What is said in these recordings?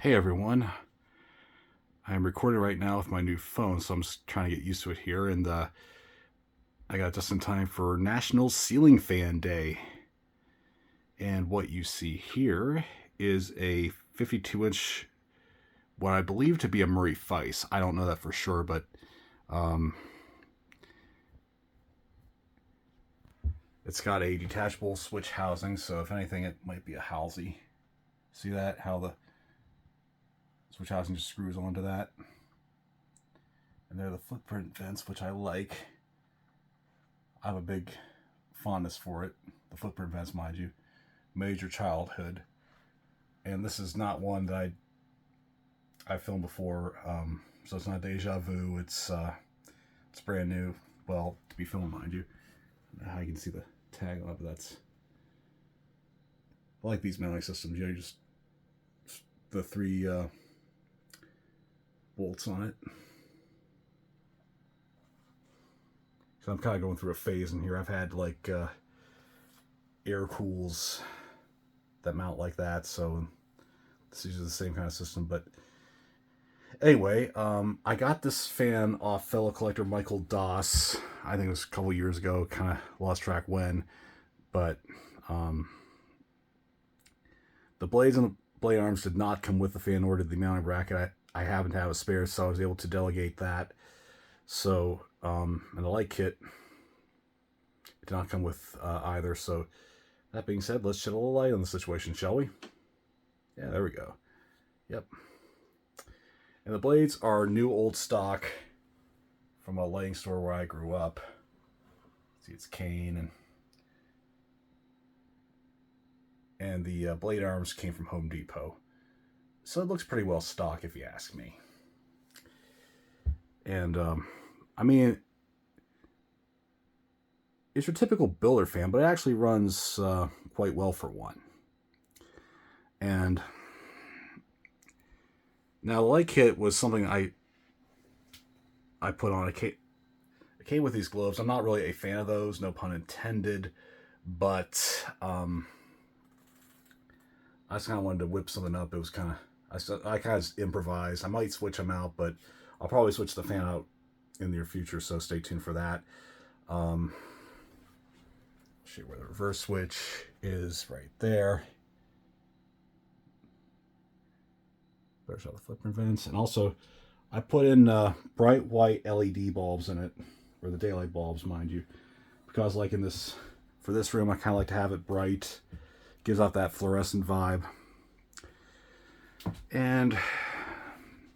Hey everyone, I'm recording right now with my new phone, so I'm just trying to get used to it here. And I got just in time for National Ceiling Fan Day. And what you see here is a 52-inch, what I believe to be a Murray Feiss. I don't know that for sure, but um, it's got a detachable switch housing, so if anything, it might be a Halsey. See that? How the switch housing just screws onto that. And they're the footprint vents, which I like. I have a big fondness for it. The footprint vents, mind you. Major childhood. And this is not one that I filmed before, so it's not deja vu. It's brand new. Well, to be filmed, mind you. I don't know how you can see the tag on it, but that's... I like these mounting systems. You know, just the three bolts on it. So I'm kind of going through a phase in here. I've had like air cools that mount like that, so this is the same kind of system. But anyway, I got this fan off fellow collector Michael Doss. I think it was a couple years ago. Kind of lost track when, but the blades and the blade arms did not come with the fan, nor did the mounting bracket. I happen to have a spare, so I was able to delegate that. So, and the light kit did not come with either. So, that being said, let's shed a little light on the situation, shall we? Yeah, there we go. Yep. And the blades are new old stock from a lighting store where I grew up. See, it's Kane, and the blade arms came from Home Depot. So it looks pretty well stock, if you ask me. And I mean, it's your typical builder fan, but it actually runs quite well for one. And now the light kit was something I put on. It came with these gloves. I'm not really a fan of those, no pun intended, but I just kind of wanted to whip something up. It was kind of, I kind of improvised. I might switch them out, but I'll probably switch the fan out in the near future, so stay tuned for that. Show you where the reverse switch is, right there. There's all the footprint vents. And also, I put in bright white LED bulbs in it, or the daylight bulbs, mind you, because like in this, for this room, I kind of like to have it bright. Gives off that fluorescent vibe. And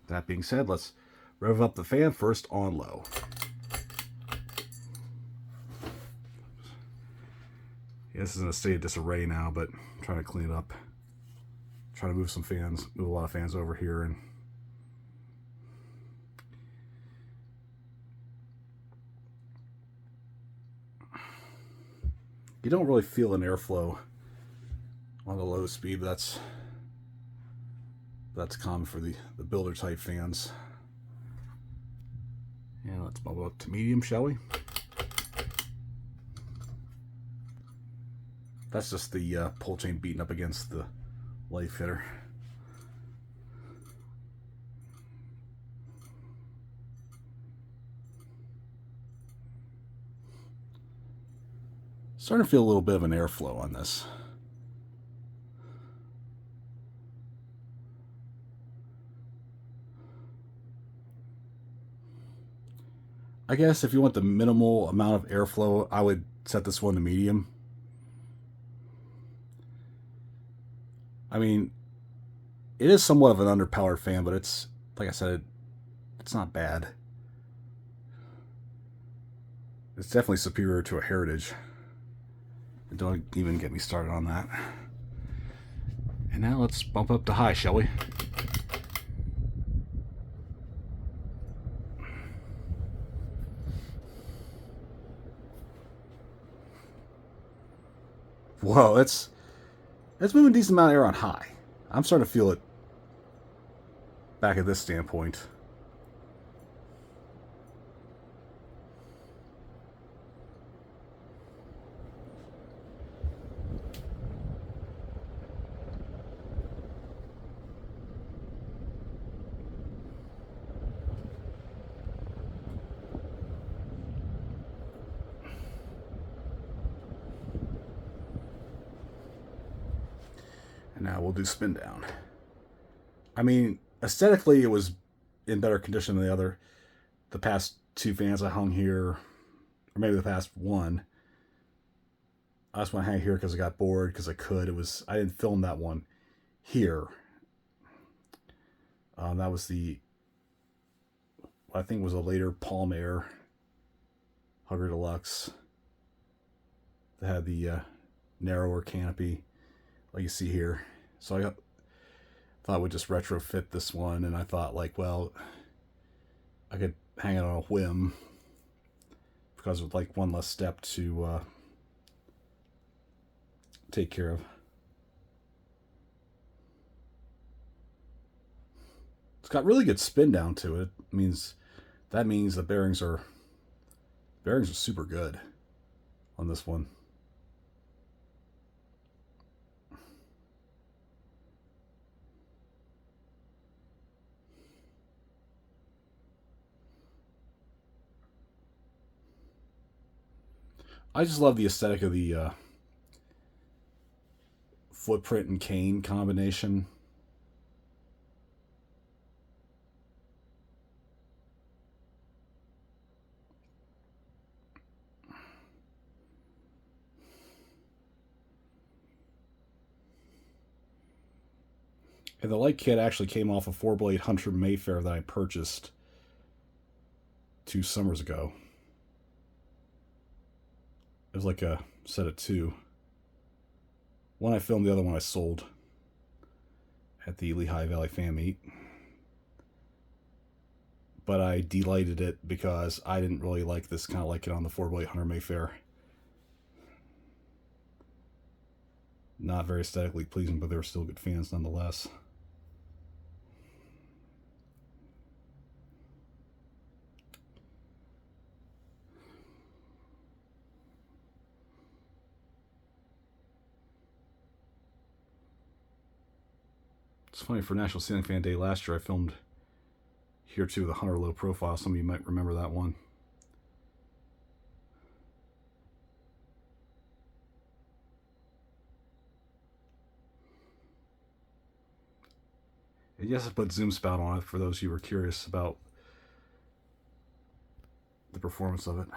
that being said, let's rev up the fan first on low. Yeah, this is in a state of disarray now, but I'm trying to clean it up. Trying to move some fans, move a lot of fans over here, and you don't really feel an airflow on the low speed, but that's common for the builder type fans. And let's bump it up to medium, shall we? That's just the pull chain beating up against the light fitter. Starting to feel a little bit of an airflow on this. I guess if you want the minimal amount of airflow, I would set this one to medium. I mean, it is somewhat of an underpowered fan, but it's, like I said, it's not bad. It's definitely superior to a Heritage. And don't even get me started on that. And now let's bump up to high, shall we? Whoa, it's moving a decent amount of air on high. I'm starting to feel it back at this standpoint. And now we'll do spin down. I mean, aesthetically, it was in better condition than the past two fans I hung here, or maybe the past one. I just want to hang here because I got bored because I could. I didn't film that one here. That was I think was a later Palm Air Hugger Deluxe that had the narrower canopy, like you see here. So I thought I would just retrofit this one, and I thought, like, well, I could hang it on a whim because with like one less step to take care of. It's got really good spin down to it. That means the bearings are super good on this one. I just love the aesthetic of the footprint and cane combination. And the light kit actually came off a 4-blade Hunter Mayfair that I purchased 2 summers ago. It was like a set of 2. One I filmed, the other one I sold at the Lehigh Valley Fan Meet. But I delighted it because I didn't really like this kind of like it on the 4-blade Hunter Mayfair. Not very aesthetically pleasing, but they were still good fans nonetheless. It's funny, for National Ceiling Fan Day last year, I filmed here too with a Hunter low profile. Some of you might remember that one. And yes, I put zoom spout on it for those of you who were curious about the performance of it.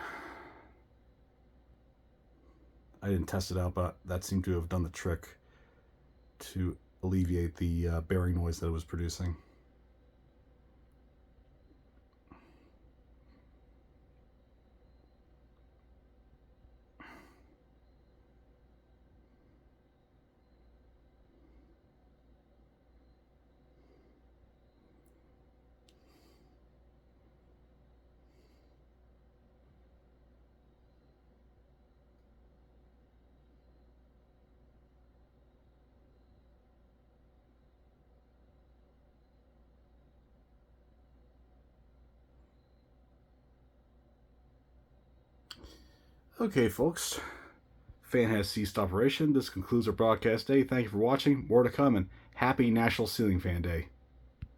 I didn't test it out, but that seemed to have done the trick to alleviate the bearing noise that it was producing. Okay, folks. Fan has ceased operation. This concludes our broadcast day. Thank you for watching. More to come, and happy National Ceiling Fan Day.